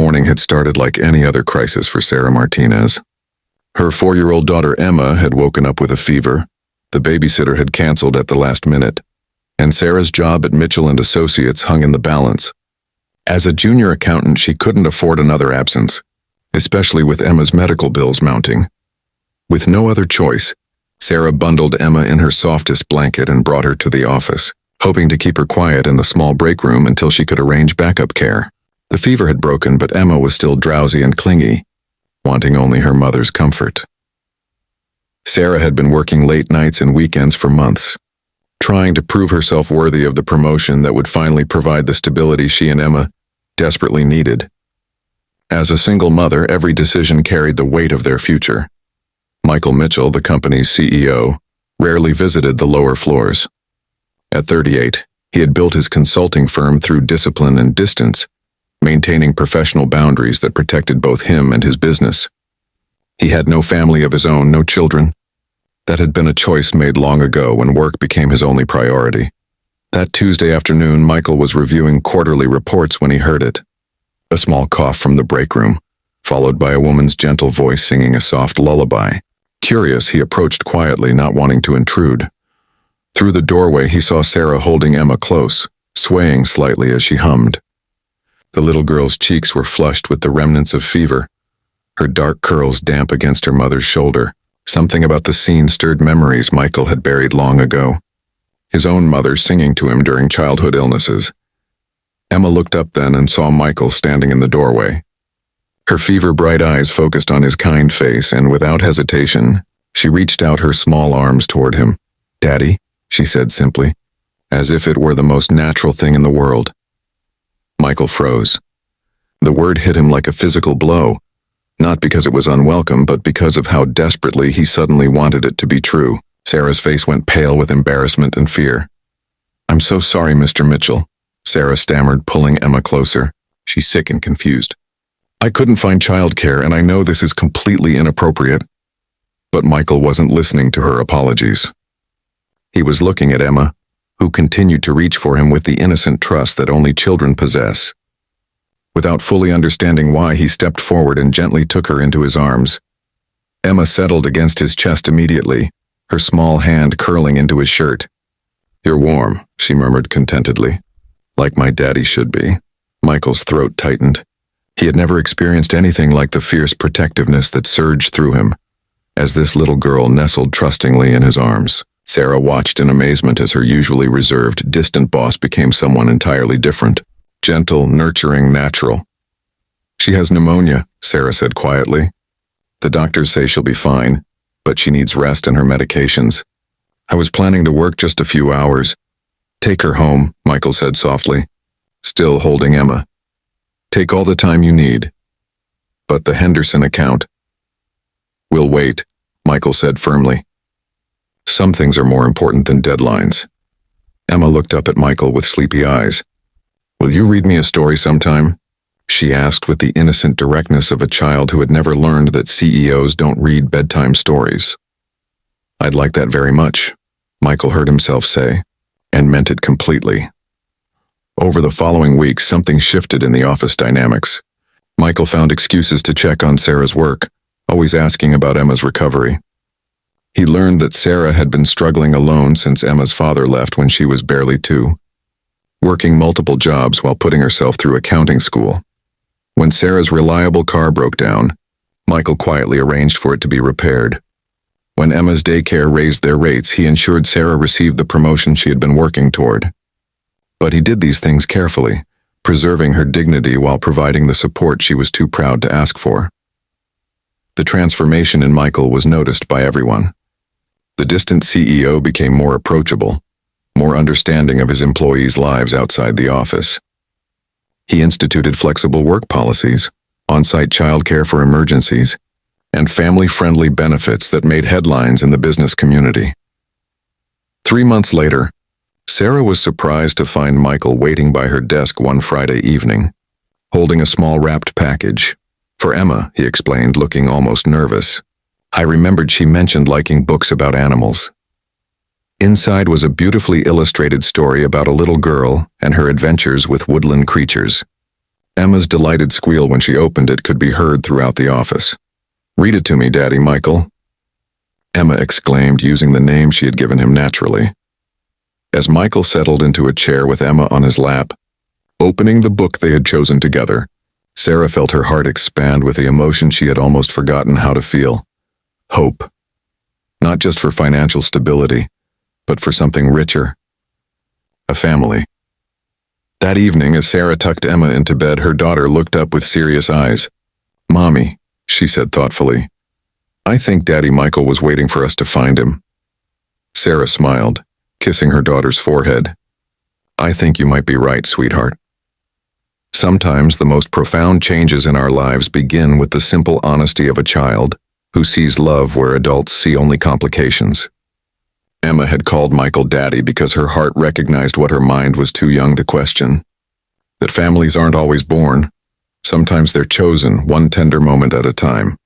morning had started like any other crisis for Sarah Martinez. Her 4-year-old daughter Emma had woken up with a fever, the babysitter had canceled at the last minute, and Sarah's job at Mitchell & Associates hung in the balance. As a junior accountant, she couldn't afford another absence, especially with Emma's medical bills mounting. With no other choice, Sarah bundled Emma in her softest blanket and brought her to the office, hoping to keep her quiet in the small break room until she could arrange backup care. The fever had broken, but Emma was still drowsy and clingy, wanting only her mother's comfort. Sarah had been working late nights and weekends for months, trying to prove herself worthy of the promotion that would finally provide the stability she and Emma desperately needed. As a single mother, every decision carried the weight of their future. Michael Mitchell, the company's CEO, rarely visited the lower floors. At 38, he had built his consulting firm through discipline and distance, maintaining professional boundaries that protected both him and his business. He had no family of his own, no children. That had been a choice made long ago when work became his only priority. That Tuesday afternoon, Michael was reviewing quarterly reports when he heard it. A small cough from the break room, followed by a woman's gentle voice singing a soft lullaby. Curious, he approached quietly, not wanting to intrude. Through the doorway, he saw Sarah holding Emma close, swaying slightly as she hummed. The little girl's cheeks were flushed with the remnants of fever, her dark curls damp against her mother's shoulder. Something about the scene stirred memories Michael had buried long ago. His own mother singing to him during childhood illnesses. Emma looked up then and saw Michael standing in the doorway. Her fever-bright eyes focused on his kind face, and without hesitation, she reached out her small arms toward him. "Daddy," she said simply, as if it were the most natural thing in the world. Michael froze. The word hit him like a physical blow, not because it was unwelcome, but because of how desperately he suddenly wanted it to be true. Sarah's face went pale with embarrassment and fear. "I'm so sorry, Mr. Mitchell," Sarah stammered, pulling Emma closer. She's sick and confused. "I couldn't find childcare, and I know this is completely inappropriate." But Michael wasn't listening to her apologies. He was looking at Emma, who continued to reach for him with the innocent trust that only children possess. Without fully understanding why, he stepped forward and gently took her into his arms. Emma settled against his chest immediately, her small hand curling into his shirt. "You're warm," she murmured contentedly. "Like my daddy should be." Michael's throat tightened. He had never experienced anything like the fierce protectiveness that surged through him, as this little girl nestled trustingly in his arms. Sarah watched in amazement as her usually reserved, distant boss became someone entirely different. Gentle, nurturing, natural. "She has pneumonia," Sarah said quietly. "The doctors say she'll be fine, but she needs rest and her medications. I was planning to work just a few hours." "Take her home," Michael said softly, still holding Emma. "Take all the time you need." "But the Henderson account—" "We'll wait," Michael said firmly. "Some things are more important than deadlines." Emma looked up at Michael with sleepy eyes. "Will you read me a story sometime?" she asked with the innocent directness of a child who had never learned that CEOs don't read bedtime stories. "I'd like that very much," Michael heard himself say, and meant it completely. Over the following weeks, something shifted in the office dynamics. Michael found excuses to check on Sarah's work, always asking about Emma's recovery. He learned that Sarah had been struggling alone since Emma's father left when she was barely 2. Working multiple jobs while putting herself through accounting school. When Sarah's reliable car broke down, Michael quietly arranged for it to be repaired. When Emma's daycare raised their rates, he ensured Sarah received the promotion she had been working toward. But he did these things carefully, preserving her dignity while providing the support she was too proud to ask for. The transformation in Michael was noticed by everyone. The distant CEO became more approachable, more understanding of his employees' lives outside the office. He instituted flexible work policies, on-site childcare for emergencies, and family-friendly benefits that made headlines in the business community. 3 months later, Sarah was surprised to find Michael waiting by her desk one Friday evening, holding a small wrapped package. "For Emma," he explained, looking almost nervous. "I remembered she mentioned liking books about animals." Inside was a beautifully illustrated story about a little girl and her adventures with woodland creatures. Emma's delighted squeal when she opened it could be heard throughout the office. "Read it to me, Daddy Michael," Emma exclaimed, using the name she had given him naturally. As Michael settled into a chair with Emma on his lap, opening the book they had chosen together, Sarah felt her heart expand with the emotion she had almost forgotten how to feel. Hope. Not just for financial stability, but for something richer. A family. That evening, as Sarah tucked Emma into bed, her daughter looked up with serious eyes. "Mommy," she said thoughtfully, "I think Daddy Michael was waiting for us to find him." Sarah smiled, kissing her daughter's forehead. "I think you might be right, sweetheart." Sometimes the most profound changes in our lives begin with the simple honesty of a child who sees love where adults see only complications. Emma had called Michael Daddy because her heart recognized what her mind was too young to question. That families aren't always born. Sometimes they're chosen, one tender moment at a time.